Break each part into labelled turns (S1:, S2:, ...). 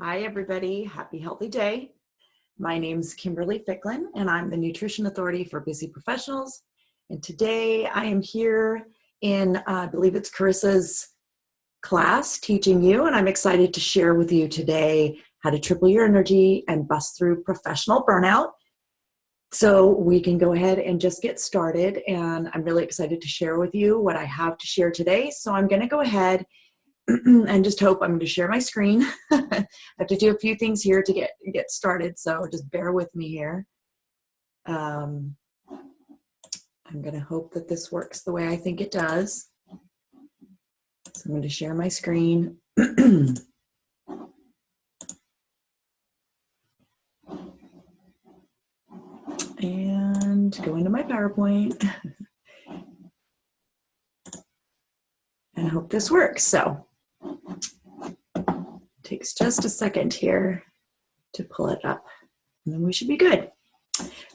S1: Hi, everybody. Happy Healthy Day. My name's Kimberly Ficklin, and I'm the Nutrition Authority for Busy Professionals. And today I am here in, I believe it's Kerissa's class teaching you, and I'm excited to share with you today how to triple your energy and bust through professional burnout. So we can go ahead and just get started, and I'm really excited to share with you what I have to share today. So I'm going to go ahead and just hope I'm going to share my screen. I have to do a few things here to get started, so just bear with me here. I'm going to hope that this works the way I think it does. So I'm going to share my screen. And go into my PowerPoint. And I hope this works. So takes just a second here to pull it up, and then we should be good.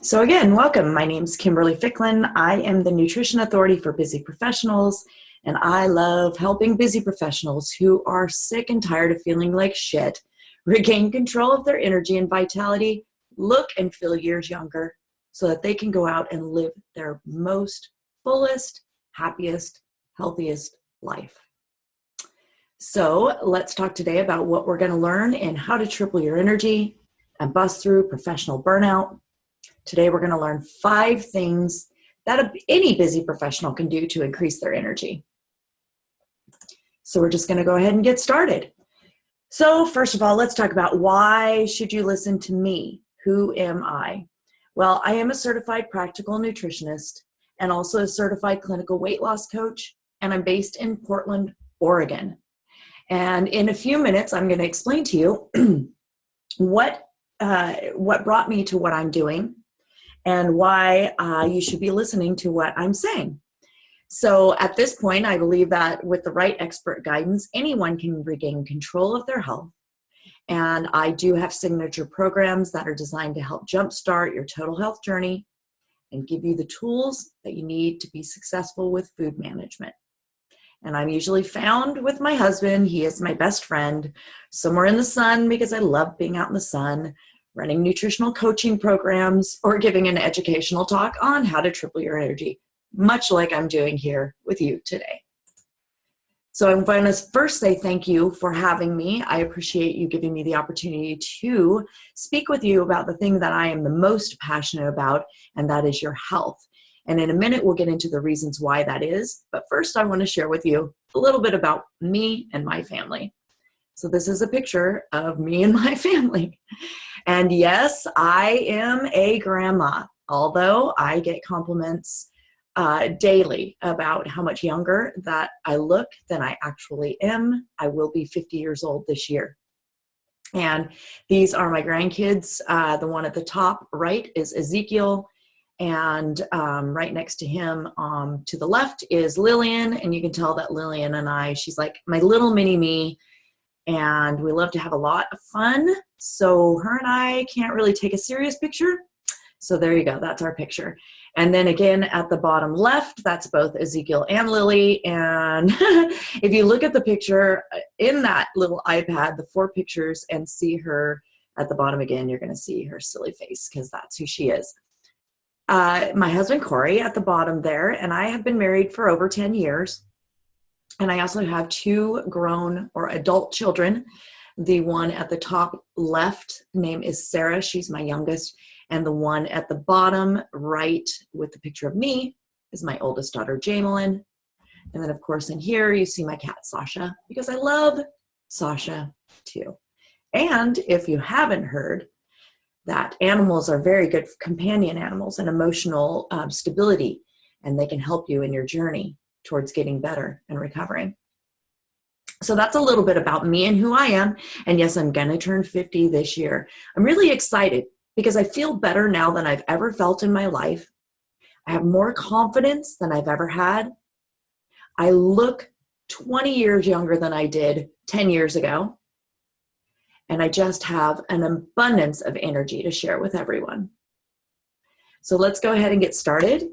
S1: So again, welcome. My name's Kimberly Ficklin. I am the Nutrition Authority for Busy Professionals, and I love helping busy professionals who are sick and tired of feeling like shit regain control of their energy and vitality, look and feel years younger, so that they can go out and live their most fullest, happiest, healthiest life. So let's talk today about what we're going to learn and how to triple your energy and bust through professional burnout. Today we're going to learn 5 things that any busy professional can do to increase their energy. So we're just going to go ahead and get started. So first of all, let's talk about why should you listen to me? Who am I? Well, I am a certified practical nutritionist and also a certified clinical weight loss coach, and I'm based in Portland, Oregon. And in a few minutes, I'm going to explain to you what brought me to what I'm doing and why you should be listening to what I'm saying. So at this point, I believe that with the right expert guidance, anyone can regain control of their health. And I do have signature programs that are designed to help jumpstart your total health journey and give you the tools that you need to be successful with food management. And I'm usually found with my husband. He is my best friend, somewhere in the sun because I love being out in the sun, running nutritional coaching programs, or giving an educational talk on how to triple your energy, much like I'm doing here with you today. So I'm going to first say thank you for having me. I appreciate you giving me the opportunity to speak with you about the thing that I am the most passionate about, and that is your health. And in a minute, we'll get into the reasons why that is. But first, I want to share with you a little bit about me and my family. So this is a picture of me and my family. And yes, I am a grandma, although I get compliments daily about how much younger that I look than I actually am. I will be 50 years old this year. And these are my grandkids. The one at the top right is Ezekiel. And right next to him to the left is Lillian. And you can tell that Lillian and I, she's like my little mini me. And we love to have a lot of fun. So her and I can't really take a serious picture. So there you go. That's our picture. And then again, at the bottom left, that's both Ezekiel and Lily. And if you look at the picture in that little iPad, the 4 pictures, and see her at the bottom again, you're going to see her silly face because that's who she is. My husband, Corey, at the bottom there, and I have been married for over 10 years. And I also have 2 grown or adult children. The one at the top left name is Sarah. She's my youngest. And the one at the bottom right with the picture of me is my oldest daughter, Jamelyn. And then, of course, in here, you see my cat, Sasha, because I love Sasha, too. And if you haven't heard, that animals are very good companion animals and emotional stability, and they can help you in your journey towards getting better and recovering. So that's a little bit about me and who I am. And yes, I'm going to turn 50 this year. I'm really excited because I feel better now than I've ever felt in my life. I have more confidence than I've ever had. I look 20 years younger than I did 10 years ago. And I just have an abundance of energy to share with everyone. So let's go ahead and get started.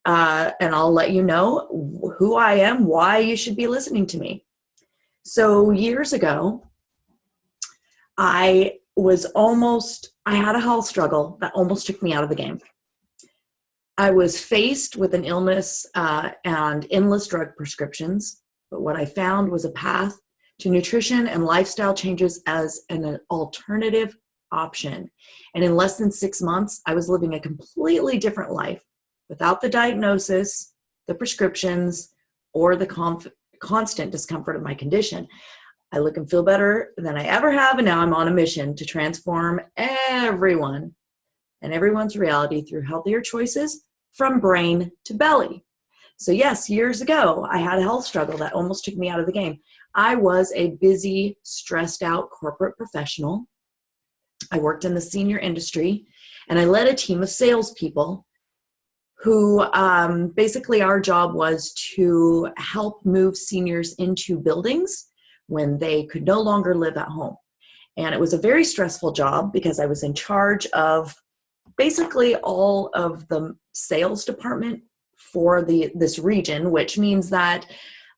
S1: And I'll let you know who I am, why you should be listening to me. So years ago, I had a health struggle that almost took me out of the game. I was faced with an illness and endless drug prescriptions, but what I found was a path to nutrition and lifestyle changes as an alternative option. And in less than 6 months, I was living a completely different life without the diagnosis, the prescriptions, or the constant discomfort of my condition. I look and feel better than I ever have, and now I'm on a mission to transform everyone and everyone's reality through healthier choices from brain to belly. So yes, years ago, I had a health struggle that almost took me out of the game. I was a busy, stressed out corporate professional. I worked in the senior industry, and I led a team of salespeople who basically our job was to help move seniors into buildings when they could no longer live at home. And it was a very stressful job because I was in charge of basically all of the sales department for this region, which means that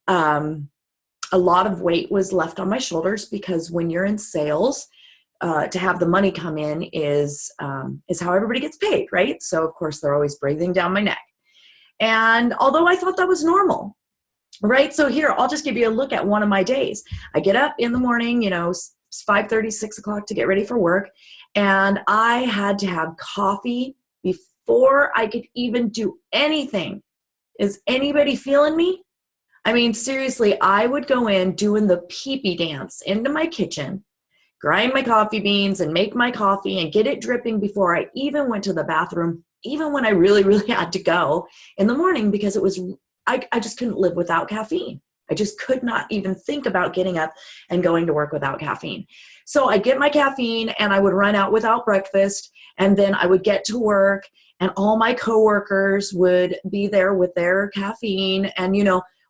S1: a lot of weight was left on my shoulders, because when you're in sales, to have the money come in is how everybody gets paid, right? So of course they're always breathing down my neck. And although I thought that was normal, right? So here, I'll just give you a look at one of my days. I get up in the morning, 5:30, 6 o'clock to get ready for work. And I had to have coffee before I could even do anything. Is anybody feeling me? I mean, seriously, I would go in doing the pee-pee dance into my kitchen, grind my coffee beans and make my coffee and get it dripping before I even went to the bathroom, even when I really, really had to go in the morning, because I just couldn't live without caffeine. I just could not even think about getting up and going to work without caffeine. So I get my caffeine and I would run out without breakfast, and then I would get to work and all my coworkers would be there with their caffeine, and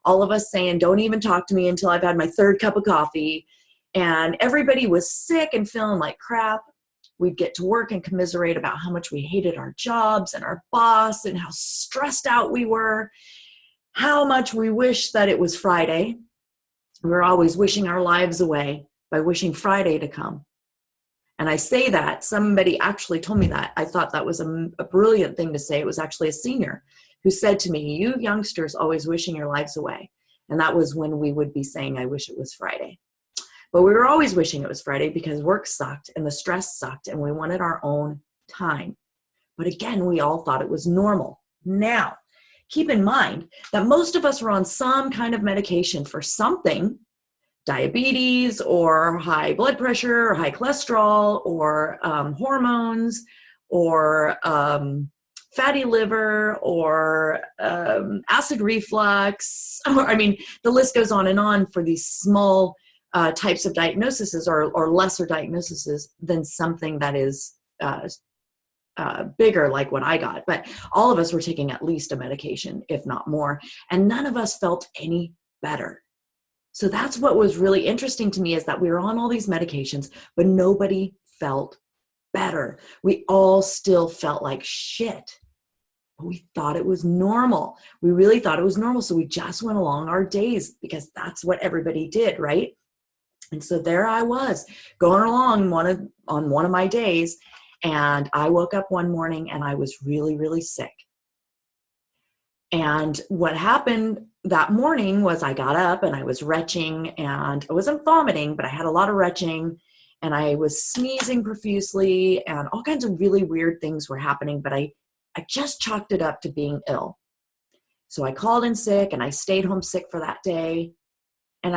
S1: all of us saying, don't even talk to me until I've had my third cup of coffee. And everybody was sick and feeling like crap. We'd get to work and commiserate about how much we hated our jobs and our boss and how stressed out we were, how much we wished that it was Friday. We were always wishing our lives away by wishing Friday to come. And I say that, somebody actually told me that. I thought that was a brilliant thing to say. It was actually a senior who said to me, you youngsters always wishing your lives away. And that was when we would be saying, I wish it was Friday. But we were always wishing it was Friday because work sucked and the stress sucked and we wanted our own time. But again, we all thought it was normal. Now, keep in mind that most of us were on some kind of medication for something, diabetes or high blood pressure or high cholesterol or hormones or fatty liver or acid reflux. The list goes on and on for these small types of diagnoses or lesser diagnoses than something that is bigger like what I got. But all of us were taking at least a medication, if not more, and none of us felt any better. So that's what was really interesting to me, is that we were on all these medications, but nobody felt better. We all still felt like shit. But we thought it was normal. We really thought it was normal. So we just went along our days because that's what everybody did, right? And so there I was going along on one of my days, and I woke up one morning and I was really, really sick. And what happened that morning was I got up and I was retching, and I wasn't vomiting, but I had a lot of retching and I was sneezing profusely and all kinds of really weird things were happening, but I just chalked it up to being ill. So I called in sick and I stayed home sick for that day. And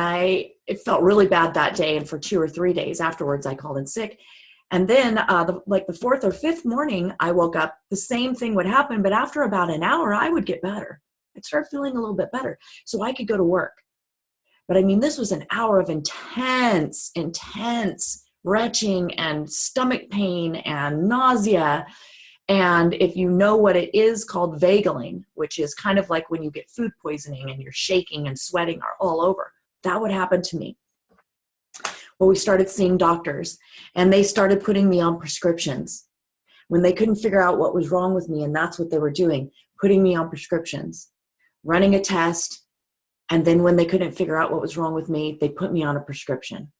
S1: it felt really bad that day. And for 2 or 3 days afterwards, I called in sick. And then the fourth or fifth morning, I woke up, the same thing would happen. But after about an hour, I would get better. I'd start feeling a little bit better. So I could go to work. But this was an hour of intense retching and stomach pain and nausea. And if you know what it is called vageling, which is kind of like when you get food poisoning and you're shaking and sweating all over, that would happen to me. Well, we started seeing doctors and they started putting me on prescriptions when they couldn't figure out what was wrong with me. And that's what they were doing, putting me on prescriptions, running a test. And then when they couldn't figure out what was wrong with me, they put me on a prescription.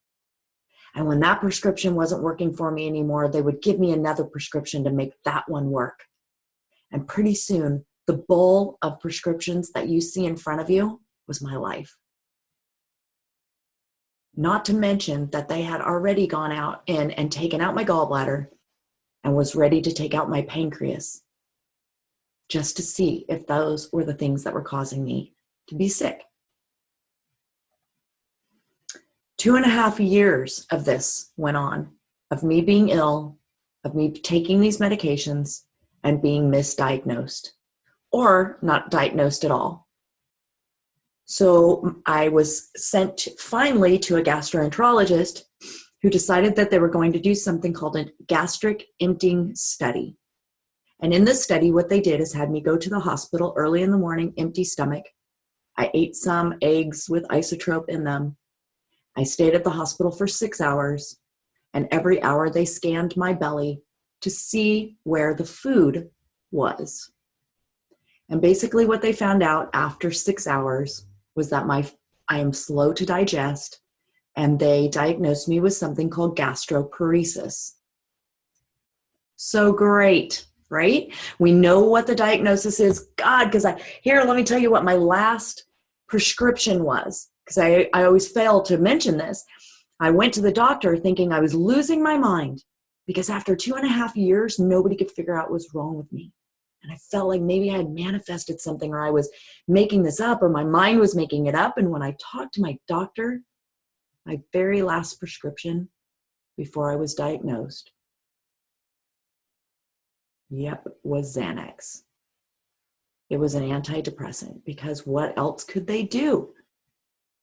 S1: And when that prescription wasn't working for me anymore, they would give me another prescription to make that one work. And pretty soon, the bowl of prescriptions that you see in front of you was my life. Not to mention that they had already gone out and taken out my gallbladder and was ready to take out my pancreas, just to see if those were the things that were causing me to be sick. 2.5 years of this went on, of me being ill, of me taking these medications and being misdiagnosed or not diagnosed at all. So I was sent finally to a gastroenterologist who decided that they were going to do something called a gastric emptying study. And in this study, what they did is had me go to the hospital early in the morning, empty stomach. I ate some eggs with isotrope in them. I stayed at the hospital for 6 hours, and every hour they scanned my belly to see where the food was. And basically what they found out after 6 hours was that I am slow to digest, and they diagnosed me with something called gastroparesis. So great, right? We know what the diagnosis is. God, because let me tell you what my last prescription was, because I always fail to mention this. I went to the doctor thinking I was losing my mind because after 2.5 years, nobody could figure out what was wrong with me. And I felt like maybe I had manifested something, or I was making this up, or my mind was making it up. And when I talked to my doctor, my very last prescription before I was diagnosed, was Xanax. It was an antidepressant, because what else could they do,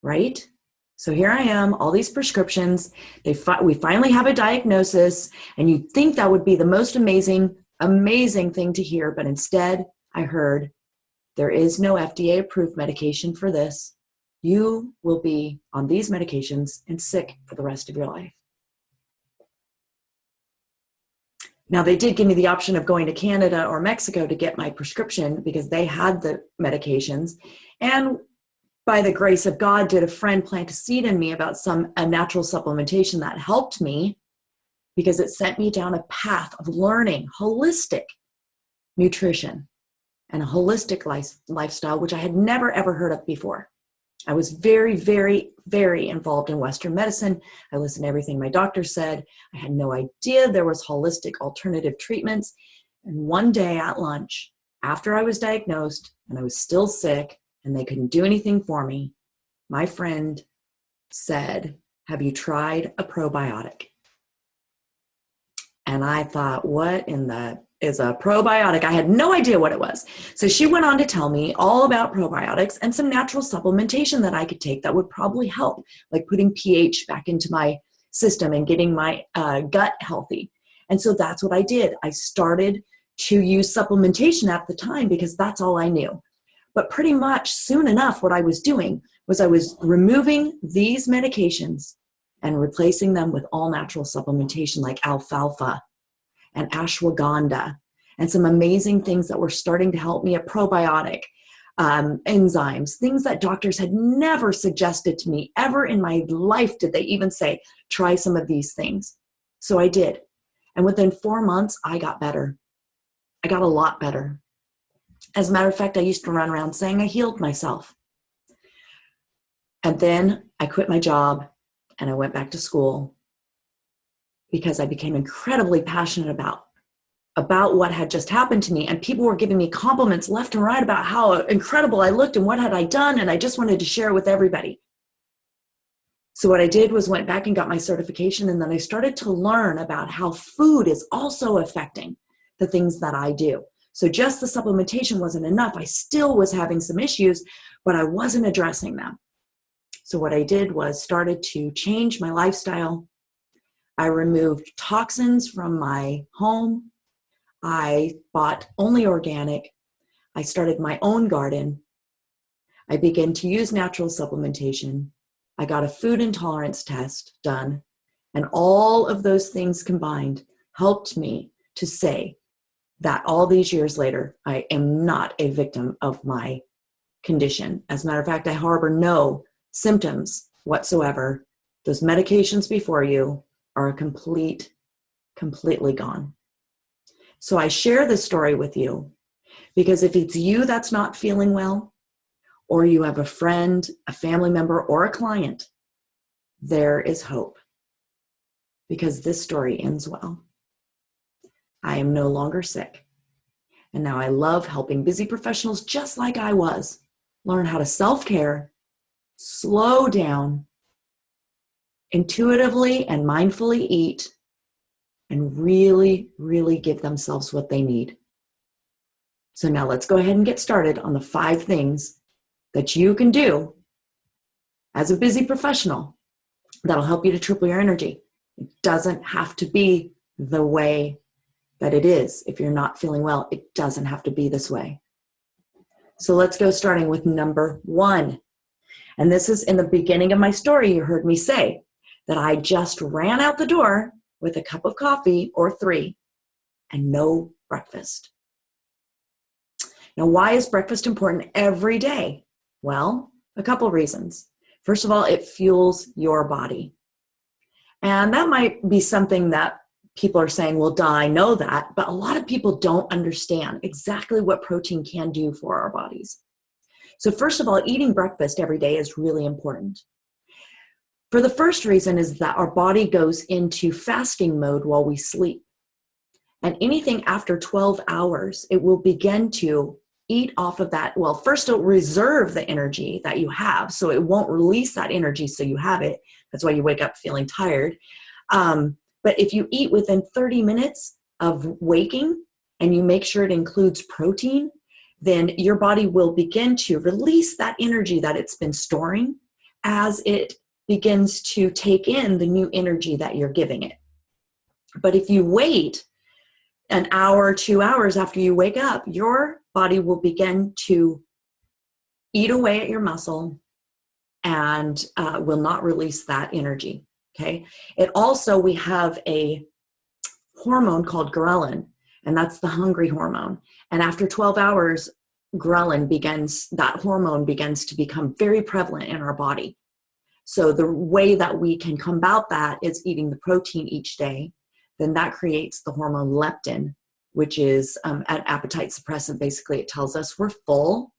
S1: right? So here I am, all these prescriptions, we finally have a diagnosis, and you'd think that would be the most amazing thing to hear, but instead I heard, there is no FDA-approved medication for this. You will be on these medications and sick for the rest of your life. Now, they did give me the option of going to Canada or Mexico to get my prescription because they had the medications. And by the grace of God, did a friend plant a seed in me about a natural supplementation that helped me, because it sent me down a path of learning holistic nutrition and a holistic lifestyle, which I had never, ever heard of before. I was very, very, very involved in Western medicine. I listened to everything my doctor said. I had no idea there was holistic alternative treatments. And one day at lunch, after I was diagnosed and I was still sick and they couldn't do anything for me, my friend said, "Have you tried a probiotic?" And I thought, what in the is a probiotic? I had no idea what it was. So she went on to tell me all about probiotics and some natural supplementation that I could take that would probably help, like putting pH back into my system and getting my gut healthy. And so that's what I did. I started to use supplementation at the time because that's all I knew. But pretty much soon enough, what I was doing was I was removing these medications and replacing them with all natural supplementation like alfalfa and ashwagandha and some amazing things that were starting to help me, a probiotic, enzymes, things that doctors had never suggested to me ever in my life. Did they even say, try some of these things? So I did. And within 4 months, I got better. I got a lot better. As a matter of fact, I used to run around saying I healed myself. And then I quit my job and I went back to school because I became incredibly passionate about what had just happened to me. And people were giving me compliments left and right about how incredible I looked and what had I done. And I just wanted to share it with everybody. So what I did was went back and got my certification. And then I started to learn about how food is also affecting the things that I do. So just the supplementation wasn't enough. I still was having some issues, but I wasn't addressing them. So what I did was started to change my lifestyle. I removed toxins from my home. I bought only organic. I started my own garden. I began to use natural supplementation. I got a food intolerance test done. And all of those things combined helped me to say that all these years later, I am not a victim of my condition. As a matter of fact, I harbor no symptoms whatsoever. those medications before you are completely gone. So I share this story with you because if it's you that's not feeling well, or you have a friend, a family member, or a client, there is hope, because this story ends well. I am no longer sick. And now I love helping busy professionals just like I was learn how to self-care, slow down, intuitively and mindfully eat, and really, really give themselves what they need. So now let's go ahead and get started on the 5 things that you can do as a busy professional that'll help you to triple your energy. It doesn't have to be the way that it is. If you're not feeling well, it doesn't have to be this way. So let's go starting with number 1. And this is in the beginning of my story. You heard me say that I just ran out the door with a cup of coffee or 3 and no breakfast. Now, why is breakfast important every day? Well, a couple reasons. First of all, it fuels your body. And that might be something that people are saying, well, duh, I know that, but a lot of people don't understand exactly what protein can do for our bodies. So first of all, eating breakfast every day is really important. For the first reason is that our body goes into fasting mode while we sleep. And anything after 12 hours, it will begin to eat off of that. Well, first it'll reserve the energy that you have, so it won't release that energy so you have it. That's why you wake up feeling tired. But if you eat within 30 minutes of waking and you make sure it includes protein, then your body will begin to release that energy that it's been storing as it begins to take in the new energy that you're giving it. But if you wait an hour, 2 hours after you wake up, your body will begin to eat away at your muscle and will not release that energy. Okay. It also, we have a hormone called ghrelin, and that's the hungry hormone. And after 12 hours, that hormone begins to become very prevalent in our body. So the way that we can combat that is eating the protein each day. Then that creates the hormone leptin, which is an appetite suppressant. Basically, it tells us we're full.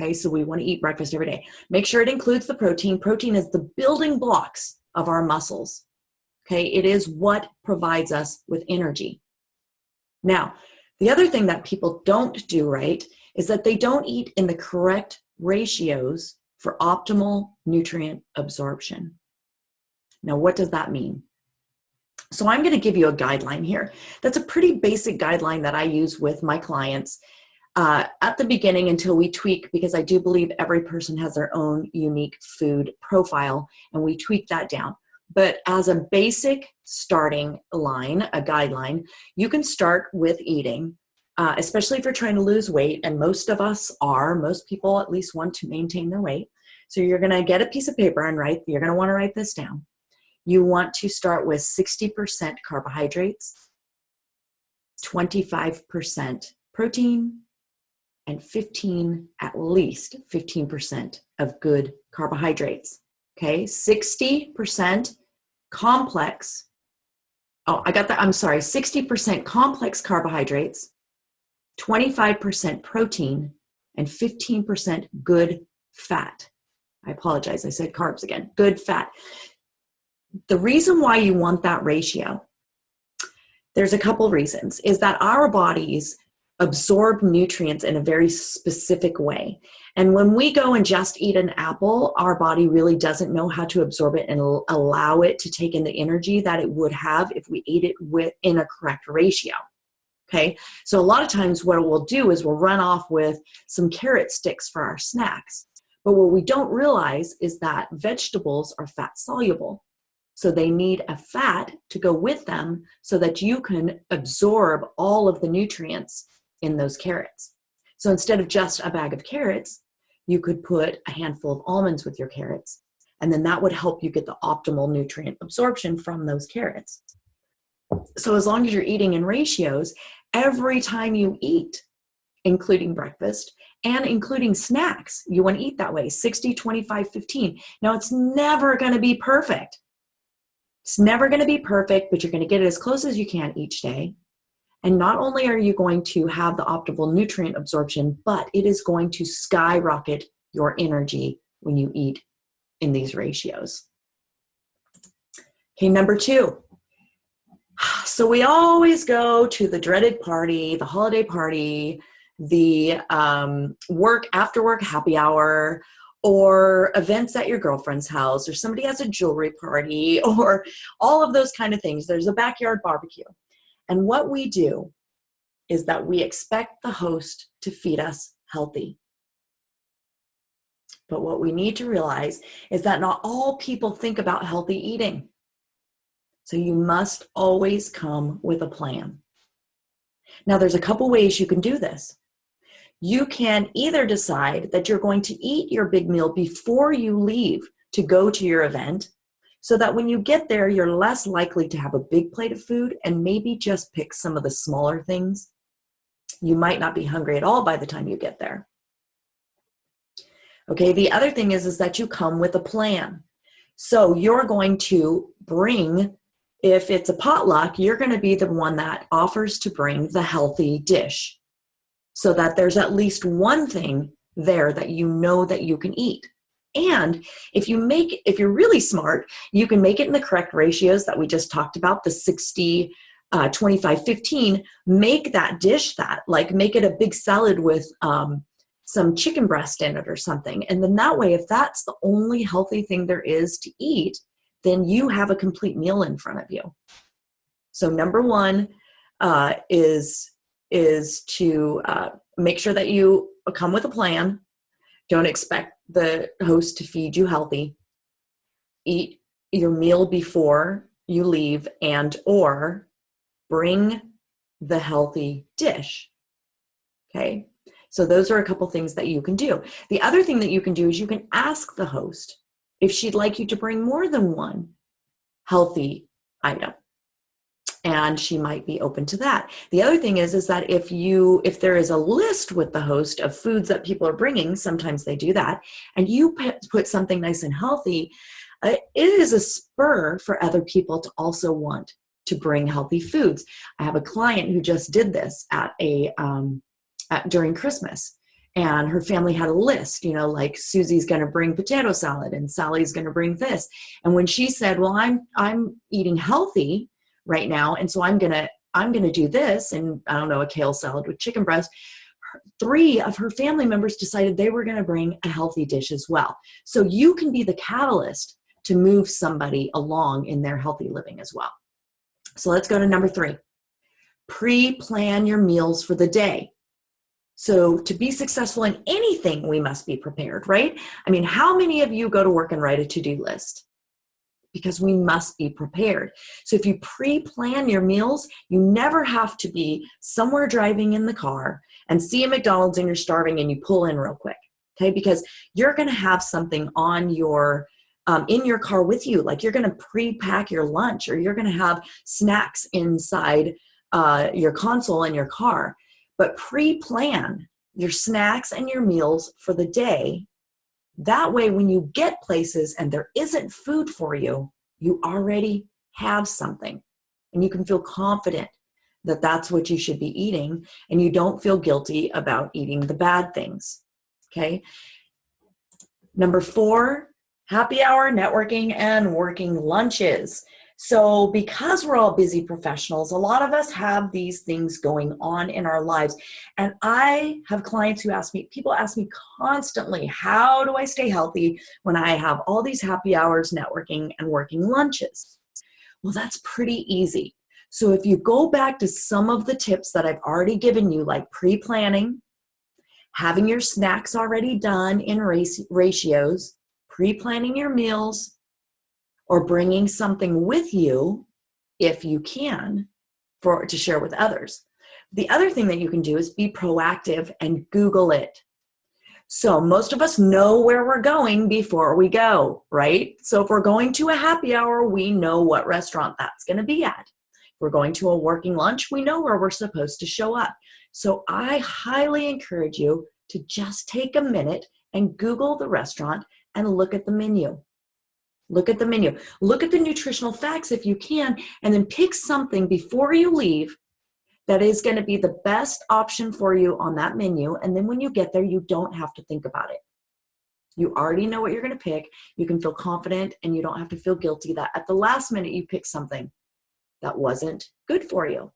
S1: Okay, so we want to eat breakfast every day. Make sure it includes the protein. Protein is the building blocks of our muscles. Okay, it is what provides us with energy. Now, the other thing that people don't do right is that they don't eat in the correct ratios for optimal nutrient absorption. Now, what does that mean? So I'm going to give you a guideline here. That's a pretty basic guideline that I use with my clients at the beginning until we tweak, because I do believe every person has their own unique food profile, and we tweak that down. But as a basic starting line, a guideline, you can start with eating, especially if you're trying to lose weight, and most people at least want to maintain their weight. So you're going to get a piece of paper and you're going to want to write this down. You want to start with 60% carbohydrates, 25% protein, and at least 15% of good carbohydrates. Okay, 60% complex. Oh, I got that. I'm sorry. 60% complex carbohydrates, 25% protein, and 15% good fat. I apologize. I said carbs again. Good fat. The reason why you want that ratio, there's a couple reasons, is that our bodies absorb nutrients in a very specific way. And when we go and just eat an apple, our body really doesn't know how to absorb it and allow it to take in the energy that it would have if we ate it in a correct ratio. Okay, so a lot of times what we'll do is we'll run off with some carrot sticks for our snacks. But what we don't realize is that vegetables are fat soluble. So they need a fat to go with them so that you can absorb all of the nutrients in those carrots. So instead of just a bag of carrots, you could put a handful of almonds with your carrots, and then that would help you get the optimal nutrient absorption from those carrots. So as long as you're eating in ratios, every time you eat, including breakfast, and including snacks. You want to eat that way, 60, 25, 15. Now, it's never going to be perfect. It's never going to be perfect, but you're going to get it as close as you can each day. And not only are you going to have the optimal nutrient absorption, but it is going to skyrocket your energy when you eat in these ratios. Okay, number 2. So we always go to the dreaded party, the holiday party, the after work happy hour, or events at your girlfriend's house, or somebody has a jewelry party, or all of those kind of things. There's a backyard barbecue. And what we do is that we expect the host to feed us healthy. But what we need to realize is that not all people think about healthy eating. So you must always come with a plan. Now, there's a couple ways you can do this. You can either decide that you're going to eat your big meal before you leave to go to your event, so that when you get there, you're less likely to have a big plate of food and maybe just pick some of the smaller things. You might not be hungry at all by the time you get there. Okay, the other thing is that you come with a plan. So you're going to bring, if it's a potluck, you're going to be the one that offers to bring the healthy dish, so that there's at least one thing there that you know that you can eat. And if you're really smart, you can make it in the correct ratios that we just talked about, the 60, 25, 15. Make that dish make it a big salad with some chicken breast in it or something. And then that way, if that's the only healthy thing there is to eat, then you have a complete meal in front of you. So number 1 is to make sure that you come with a plan. Don't expect the host to feed you healthy. Eat your meal before you leave, and or bring the healthy dish. Okay, so those are a couple things that you can do. The other thing that you can do is you can ask the host if she'd like you to bring more than one healthy item, and she might be open to that. The other thing is that if there is a list with the host of foods that people are bringing, sometimes they do that, and you put something nice and healthy, it is a spur for other people to also want to bring healthy foods. I have a client who just did this during Christmas, and her family had a list, like Susie's going to bring potato salad and Sally's going to bring this. And when she said, well, I'm eating healthy right now, and so I'm gonna do this, and I don't know, a kale salad with chicken breast, 3 of her family members decided they were going to bring a healthy dish as well. So you can be the catalyst to move somebody along in their healthy living as well. So let's go to number 3. Pre-plan your meals for the day. So to be successful in anything, we must be prepared, right? I mean, how many of you go to work and write a to-do list? Because we must be prepared. So if you pre-plan your meals, you never have to be somewhere driving in the car and see a McDonald's and you're starving and you pull in real quick, okay? Because you're gonna have something on your, in your car with you, like you're gonna pre-pack your lunch, or you're gonna have snacks inside your console in your car. But pre-plan your snacks and your meals for the day. That way, when you get places and there isn't food for you, you already have something, and you can feel confident that that's what you should be eating, and you don't feel guilty about eating the bad things, okay? Number 4, happy hour, networking, and working lunches. So because we're all busy professionals, a lot of us have these things going on in our lives. And I have clients who people ask me constantly, how do I stay healthy when I have all these happy hours, networking, and working lunches? Well, that's pretty easy. So if you go back to some of the tips that I've already given you, like pre-planning, having your snacks already done in ratios, pre-planning your meals, or bringing something with you, if you can, to share with others. The other thing that you can do is be proactive and Google it. So most of us know where we're going before we go, right? So if we're going to a happy hour, we know what restaurant that's going to be at. If We're going to a working lunch. We know where we're supposed to show up. So I highly encourage you to just take a minute and Google the restaurant and look at the menu. Look at the menu. Look at the nutritional facts if you can, and then pick something before you leave that is going to be the best option for you on that menu. And then when you get there, you don't have to think about it. You already know what you're going to pick. You can feel confident, and you don't have to feel guilty that at the last minute you picked something that wasn't good for you.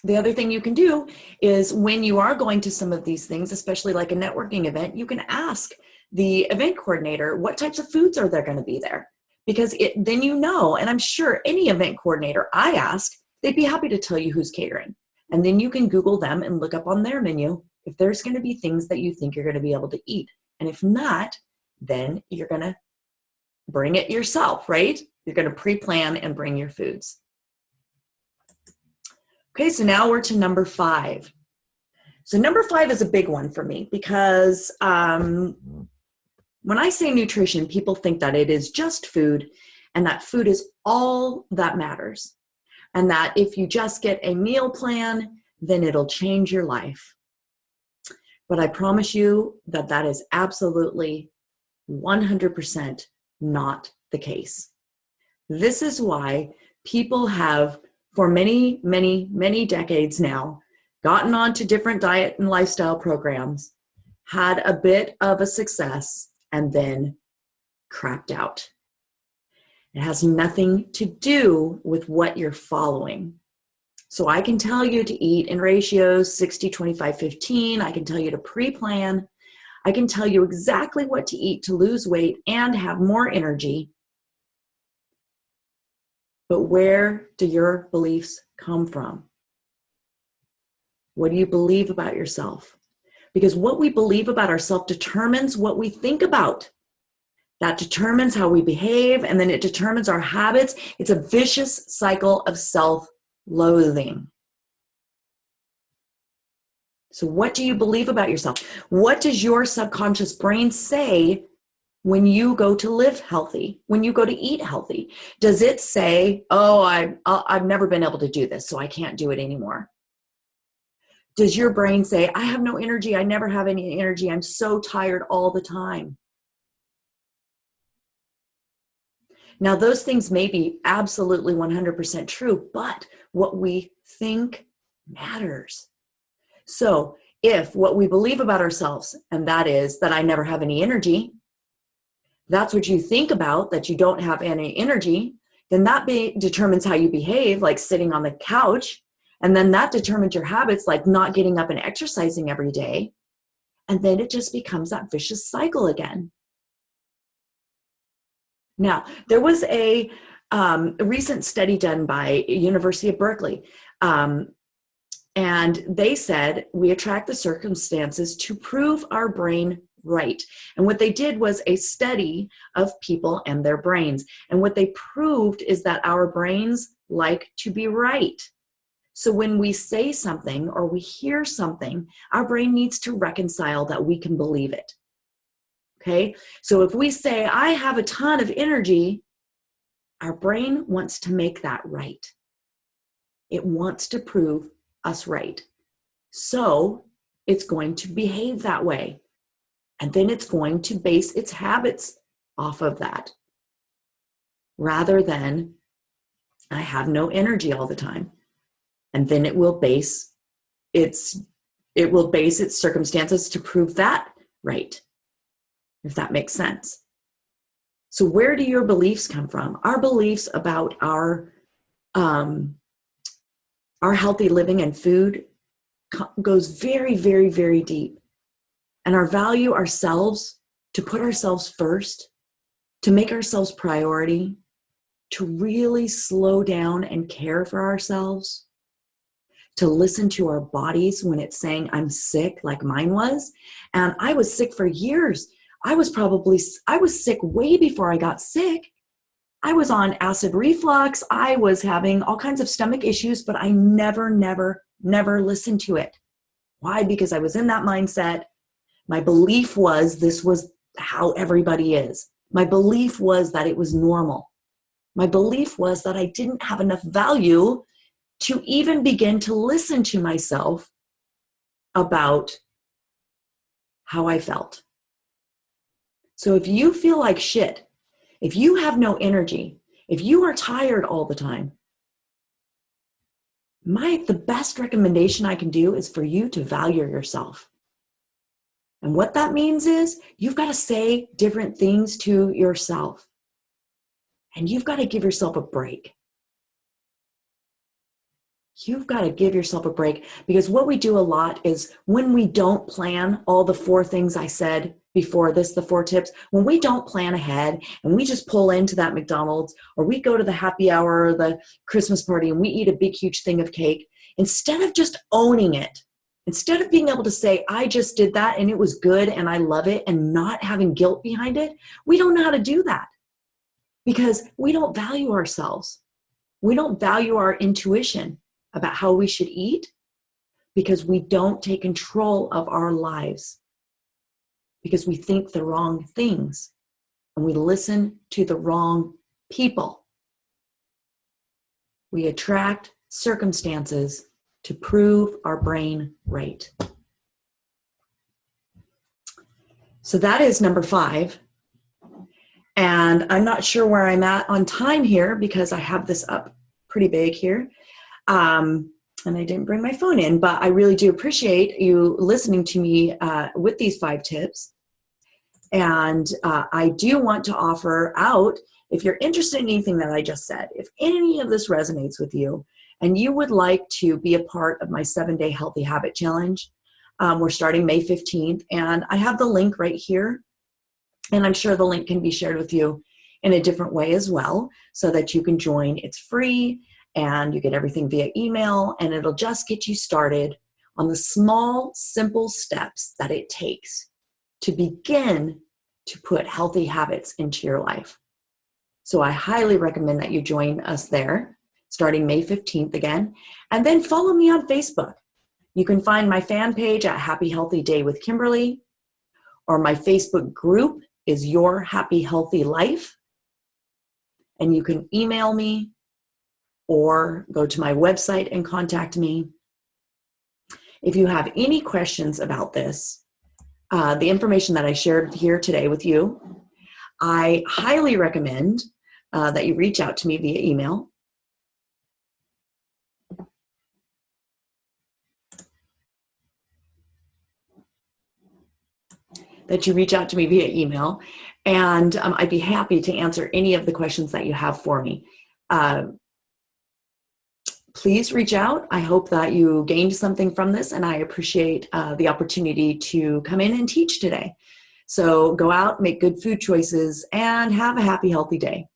S1: The other thing you can do is when you are going to some of these things, especially like a networking event, you can ask the event coordinator, what types of foods are there going to be there? Because then you know, and I'm sure any event coordinator I ask, they'd be happy to tell you who's catering. And then you can Google them and look up on their menu if there's going to be things that you think you're going to be able to eat. And if not, then you're going to bring it yourself, right? You're going to pre-plan and bring your foods. Okay, so now we're to number 5. So number 5 is a big one for me because when I say nutrition, people think that it is just food and that food is all that matters. And that if you just get a meal plan, then it'll change your life. But I promise you that that is absolutely 100% not the case. This is why people have, for many, many, many decades now, gotten onto different diet and lifestyle programs, had a bit of a success, and then crapped out. It has nothing to do with what you're following. So I can tell you to eat in ratios 60, 25, 15. I can tell you to pre-plan. I can tell you exactly what to eat to lose weight and have more energy. But where do your beliefs come from? What do you believe about yourself? Because what we believe about ourselves determines what we think about. That determines how we behave, and then it determines our habits. It's a vicious cycle of self-loathing. So what do you believe about yourself? What does your subconscious brain say when you go to live healthy, when you go to eat healthy? Does it say, oh, I've never been able to do this, so I can't do it anymore? Does your brain say, I have no energy, I never have any energy, I'm so tired all the time? Now, those things may be absolutely 100% true, but what we think matters. So if what we believe about ourselves, and that is that I never have any energy, that's what you think about, that you don't have any energy, then that determines how you behave, like sitting on the couch. And then that determines your habits, like not getting up and exercising every day. And then it just becomes that vicious cycle again. Now, there was a recent study done by University of Berkeley. And they said, we attract the circumstances to prove our brain right. And what they did was a study of people and their brains. And what they proved is that our brains like to be right. So when we say something or we hear something, our brain needs to reconcile that we can believe it. Okay? So if we say, I have a ton of energy, our brain wants to make that right. It wants to prove us right. So it's going to behave that way. And then it's going to base its habits off of that. Rather than, I have no energy all the time. And then it will base its circumstances to prove that right, if that makes sense. So where do your beliefs come from? Our beliefs about our healthy living and food goes very, very, very deep. And our value ourselves, to put ourselves first, to make ourselves priority, to really slow down and care for ourselves, to listen to our bodies when it's saying I'm sick, like mine was. And I was sick for years. I was sick way before I got sick. I was on acid reflux. I was having all kinds of stomach issues, but I never listened to it. Why? Because I was in that mindset. My belief was this was how everybody is. My belief was that it was normal. My belief was that I didn't have enough value to even begin to listen to myself about how I felt. So if you feel like shit, if you have no energy, if you are tired all the time, the best recommendation I can do is for you to value yourself. And what that means is you've got to say different things to yourself. And you've got to give yourself a break. You've got to give yourself a break, because what we do a lot is when we don't plan all the 4 things I said before this, the 4 tips, when we don't plan ahead and we just pull into that McDonald's, or we go to the happy hour or the Christmas party and we eat a big, huge thing of cake, instead of just owning it, instead of being able to say, I just did that and it was good and I love it, and not having guilt behind it, we don't know how to do that because we don't value ourselves. We don't value our intuition about how we should eat, because we don't take control of our lives, because we think the wrong things and we listen to the wrong people. We attract circumstances to prove our brain right. So that is number 5. And I'm not sure where I'm at on time here because I have this up pretty big here. And I didn't bring my phone in, but I really do appreciate you listening to me with these 5 tips. And I do want to offer out, if you're interested in anything that I just said, if any of this resonates with you and you would like to be a part of my 7-day Healthy Habit Challenge, we're starting May 15th, and I have the link right here. And I'm sure the link can be shared with you in a different way as well, so that you can join. It's free, and you get everything via email, and it'll just get you started on the small, simple steps that it takes to begin to put healthy habits into your life. So I highly recommend that you join us there, starting May 15th again, and then follow me on Facebook. You can find my fan page at Happy Healthy Day with Kimberly, or my Facebook group is Your Happy Healthy Life, and you can email me or go to my website and contact me. If you have any questions about this, the information that I shared here today with you, I highly recommend that you reach out to me via email. And I'd be happy to answer any of the questions that you have for me. Please reach out. I hope that you gained something from this, and I appreciate the opportunity to come in and teach today. So go out, make good food choices, and have a happy, healthy day.